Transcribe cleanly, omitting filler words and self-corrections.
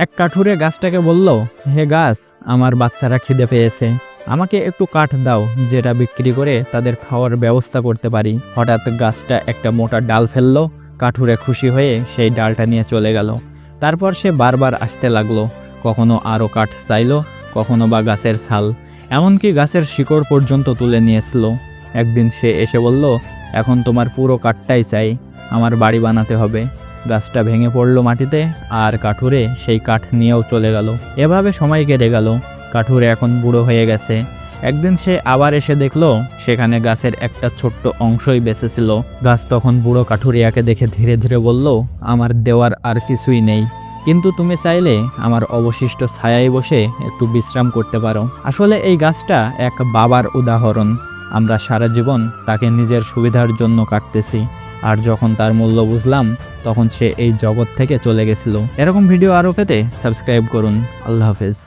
এক কাঠুরে গাছটাকে বলল, হে গাছ, আমার বাচ্চারা খিদে পেয়েছে, আমাকে একটু কাঠ দাও, যেটা বিক্রি করে তাদের খাওয়ার ব্যবস্থা করতে পারি। হঠাৎ গাছটা একটা মোটা ডাল ফেললো। কাঠুরে খুশি হয়ে সেই ডালটা নিয়ে চলে গেল। তারপর সে বারবার আসতে লাগলো, কখনো আরও কাঠ চাইলো, কখনো বা গাছের ছাল, এমনকি গাছের শিকড় পর্যন্ত তুলে নিয়েছিল। একদিন সে এসে বলল, এখন তোমার পুরো কাঠটাই চাই, আমার বাড়ি বানাতে হবে। গাছটা ভেঙে পড়লো মাটিতে, আর কাঠুরে সেই কাঠ নিয়েও চলে গেল। এভাবে সময় কেটে গেল। কাঠুরে এখন বুড়ো হয়ে গেছে। একদিন সে আবার এসে দেখলো সেখানে গাছের একটা ছোট্ট অংশই বেঁচে ছিল। গাছ তখন বুড়ো কাঠুরিয়াকে দেখে ধীরে ধীরে বলল, আমার দেওয়ার আর কিছুই নেই, কিন্তু তুমি চাইলে আমার অবশিষ্ট ছায়ায় বসে একটু বিশ্রাম করতে পারো। আসলে এই গাছটা এক বাবার উদাহরণ। আমরা সারা জীবন তাকে নিজের সুবিধার জন্য কাটতেছি, আর যখন তার মূল্য বুঝলাম তখন সে এই জগৎ থেকে চলে গেছিল। এরকম ভিডিও আরও পেতে সাবস্ক্রাইব করুন। আল্লাহ হাফেজ।